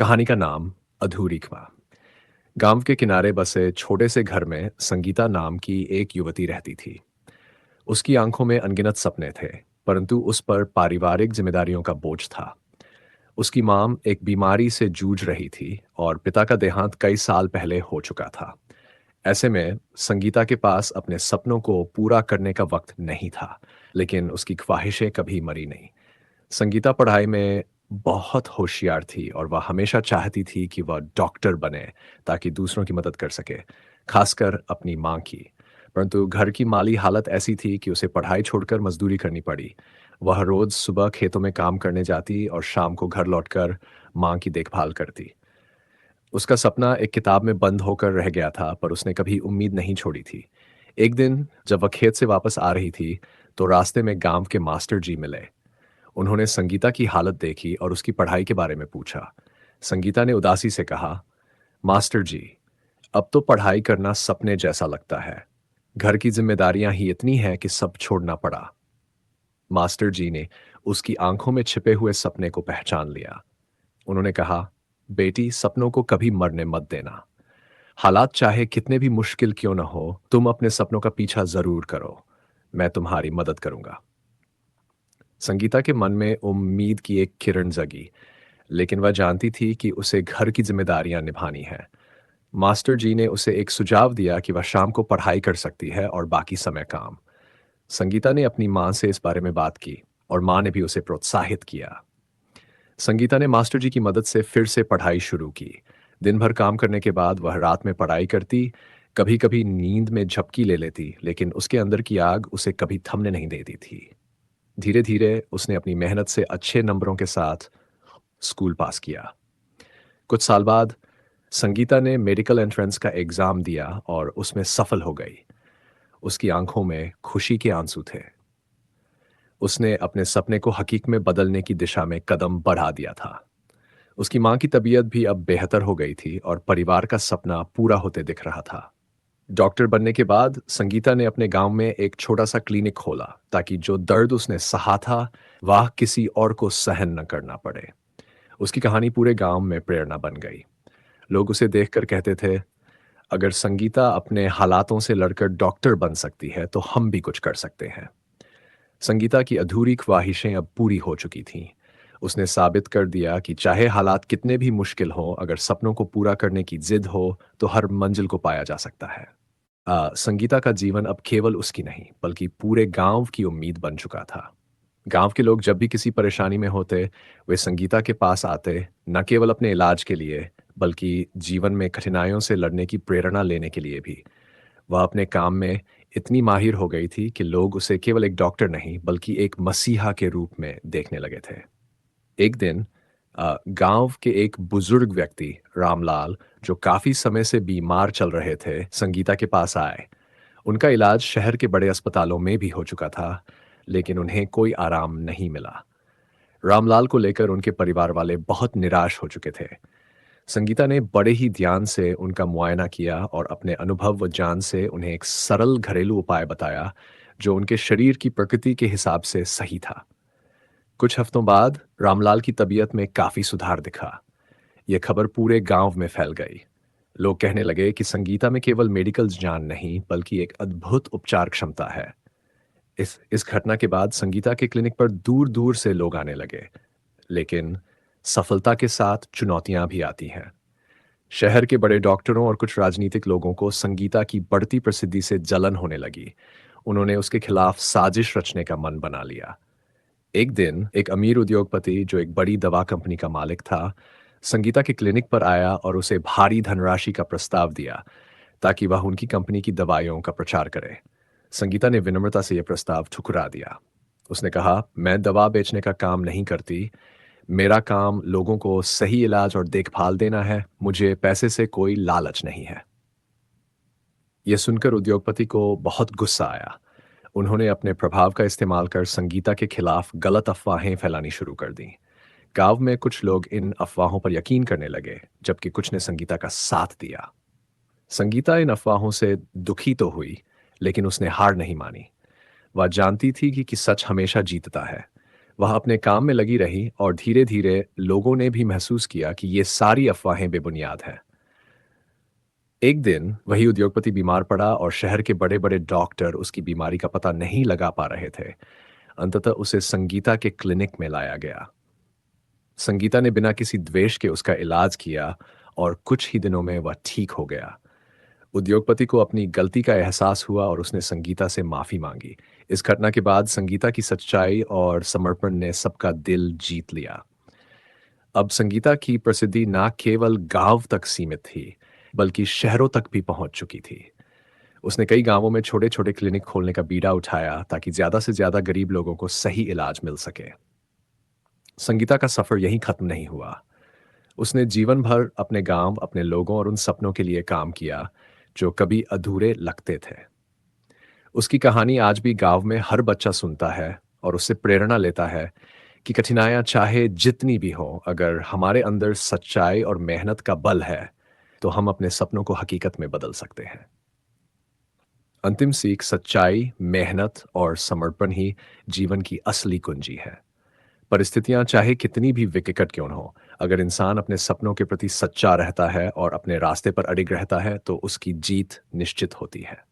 कहानी का नाम अधूरी ख्वाह। गांव के किनारे बसे छोटे से घर में संगीता नाम की एक युवती रहती थी। उसकी आंखों में अनगिनत सपने थे, परंतु उस पर पारिवारिक जिम्मेदारियों का बोझ था। उसकी मां एक बीमारी से जूझ रही थी और पिता का देहांत कई साल पहले हो चुका था। ऐसे में संगीता के पास अपने सपनों को पूरा करने का वक्त नहीं था, लेकिन उसकी ख्वाहिशें कभी मरी नहीं। संगीता पढ़ाई में बहुत होशियार थी और वह हमेशा चाहती थी कि वह डॉक्टर बने ताकि दूसरों की मदद कर सके, खासकर अपनी माँ की। परंतु घर की माली हालत ऐसी थी कि उसे पढ़ाई छोड़कर मजदूरी करनी पड़ी। वह रोज सुबह खेतों में काम करने जाती और शाम को घर लौटकर माँ की देखभाल करती। उसका सपना एक किताब में बंद होकर रह गया था, पर उसने कभी उम्मीद नहीं छोड़ी थी। एक दिन जब वह खेत से वापस आ रही थी, तो रास्ते में गांव के मास्टर जी मिले। उन्होंने संगीता की हालत देखी और उसकी पढ़ाई के बारे में पूछा। संगीता ने उदासी से कहा, मास्टर जी, अब तो पढ़ाई करना सपने जैसा लगता है। घर की जिम्मेदारियां ही इतनी हैं कि सब छोड़ना पड़ा। मास्टर जी ने उसकी आंखों में छिपे हुए सपने को पहचान लिया। उन्होंने कहा, बेटी, सपनों को कभी मरने मत देना। हालात चाहे कितने भी मुश्किल क्यों न हो, तुम अपने सपनों का पीछा जरूर करो। मैं तुम्हारी मदद करूंगा। संगीता के मन में उम्मीद की एक किरण जगी, लेकिन वह जानती थी कि उसे घर की जिम्मेदारियां निभानी है। मास्टर जी ने उसे एक सुझाव दिया कि वह शाम को पढ़ाई कर सकती है और बाकी समय काम। संगीता ने अपनी मां से इस बारे में बात की और मां ने भी उसे प्रोत्साहित किया। संगीता ने मास्टर जी की मदद से फिर से पढ़ाई शुरू की। दिन भर काम करने के बाद वह रात में पढ़ाई करती। कभी कभी नींद में झपकी ले लेती, लेकिन उसके अंदर की आग उसे कभी थमने नहीं देती थी। धीरे धीरे उसने अपनी मेहनत से अच्छे नंबरों के साथ स्कूल पास किया। कुछ साल बाद संगीता ने मेडिकल एंट्रेंस का एग्जाम दिया और उसमें सफल हो गई। उसकी आंखों में खुशी के आंसू थे। उसने अपने सपने को हकीकत में बदलने की दिशा में कदम बढ़ा दिया था। उसकी मां की तबीयत भी अब बेहतर हो गई थी और परिवार का सपना पूरा होते दिख रहा था। डॉक्टर बनने के बाद संगीता ने अपने गांव में एक छोटा सा क्लिनिक खोला ताकि जो दर्द उसने सहा था, वह किसी और को सहन न करना पड़े। उसकी कहानी पूरे गांव में प्रेरणा बन गई। लोग उसे देखकर कहते थे, अगर संगीता अपने हालातों से लड़कर डॉक्टर बन सकती है तो हम भी कुछ कर सकते हैं। संगीता की अधूरी ख्वाहिशें अब पूरी हो चुकी थीं। उसने साबित कर दिया कि चाहे हालात कितने भी मुश्किल हों, अगर सपनों को पूरा करने की जिद हो तो हर मंजिल को पाया जा सकता है। संगीता का जीवन अब केवल उसकी नहीं, बल्कि पूरे गांव की उम्मीद बन चुका था। गांव के लोग जब भी किसी परेशानी में होते, वे संगीता के पास आते, न केवल अपने इलाज के लिए, बल्कि जीवन में कठिनाइयों से लड़ने की प्रेरणा लेने के लिए भी। वह अपने काम में इतनी माहिर हो गई थी कि लोग उसे केवल एक डॉक्टर नहीं, बल्कि एक मसीहा के रूप में देखने लगे थे। एक दिन गांव के एक बुजुर्ग व्यक्ति रामलाल, जो काफी समय से बीमार चल रहे थे, संगीता के पास आए। उनका इलाज शहर के बड़े अस्पतालों में भी हो चुका था, लेकिन उन्हें कोई आराम नहीं मिला। रामलाल को लेकर उनके परिवार वाले बहुत निराश हो चुके थे। संगीता ने बड़े ही ध्यान से उनका मुआयना किया और अपने अनुभव व ज्ञान से उन्हें एक सरल घरेलू उपाय बताया, जो उनके शरीर की प्रकृति के हिसाब से सही था। कुछ हफ्तों बाद रामलाल की तबीयत में काफी सुधार दिखा। यह खबर पूरे गांव में फैल गई। लोग कहने लगे कि संगीता में केवल मेडिकल ज्ञान नहीं, बल्कि एक अद्भुत उपचार क्षमता है। इस घटना के बाद संगीता के क्लिनिक पर दूर दूर से लोग आने लगे। लेकिन सफलता के साथ चुनौतियां भी आती हैं। शहर के बड़े डॉक्टरों और कुछ राजनीतिक लोगों को संगीता की बढ़ती प्रसिद्धि से जलन होने लगी। उन्होंने उसके खिलाफ साजिश रचने का मन बना लिया। एक दिन एक अमीर उद्योगपति, जो एक बड़ी दवा कंपनी का मालिक था, संगीता के क्लिनिक पर आया और उसे भारी धनराशि का प्रस्ताव दिया ताकि वह उनकी कंपनी की दवाइयों का प्रचार करे। संगीता ने विनम्रता से यह प्रस्ताव ठुकरा दिया। उसने कहा, मैं दवा बेचने का काम नहीं करती। मेरा काम लोगों को सही इलाज और देखभाल देना है। मुझे पैसे से कोई लालच नहीं है। यह सुनकर उद्योगपति को बहुत गुस्सा आया। उन्होंने अपने प्रभाव का इस्तेमाल कर संगीता के खिलाफ गलत अफवाहें फैलानी शुरू कर दी। गांव में कुछ लोग इन अफवाहों पर यकीन करने लगे, जबकि कुछ ने संगीता का साथ दिया। संगीता इन अफवाहों से दुखी तो हुई, लेकिन उसने हार नहीं मानी। वह जानती थी कि सच हमेशा जीतता है। वह अपने काम में लगी रही और धीरे-धीरे लोगों ने भी महसूस किया कि ये सारी अफ़वाहें बेबुनियाद हैं। एक दिन वही उद्योगपति बीमार पड़ा और शहर के बड़े-बड़े डॉक्टर उसकी बीमारी का पता नहीं लगा पा रहे थे। अंततः उसे संगीता के क्लिनिक में लाया गया। संगीता ने बिना किसी द्वेष के उसका इलाज किया और कुछ ही दिनों में वह ठीक हो गया। उद्योगपति को अपनी गलती का एहसास हुआ और उसने संगीता से माफ़ी माँगी। इस घटना के बाद संगीता की सच्चाई और समर्पण ने सबका दिल जीत लिया। अब संगीता की प्रसिद्धि ना केवल गाँव तक सीमित थी, बल्कि शहरों तक भी पहुँच चुकी थी। उसने कई गाँवों में छोटे-छोटे क्लिनिक खोलने का बीड़ा उठाया ताकि ज़्यादा से ज़्यादा गरीब लोगों को सही इलाज मिल सके। संगीता का सफ़र यहीं खत्म नहीं हुआ। उसने जीवन भर अपने गाँव, अपने लोगों और उन सपनों के लिए काम किया, जो कभी अधूरे लगते थे। उसकी कहानी आज भी गाँव में हर बच्चा सुनता है और उससे प्रेरणा लेता है कि कठिनाइयाँ चाहे जितनी भी हों, अगर हमारे अंदर सच्चाई और मेहनत का बल है, तो हम अपने सपनों को हकीकत में बदल सकते हैं। अंतिम सीख सच्चाई, मेहनत और समर्पण ही जीवन की असली कुंजी है। परिस्थितियाँ चाहे कितनी भी विकट क्यों न हों, अगर इंसान अपने सपनों के प्रति सच्चा रहता है और अपने रास्ते पर अडिग रहता है, तो उसकी जीत निश्चित होती है।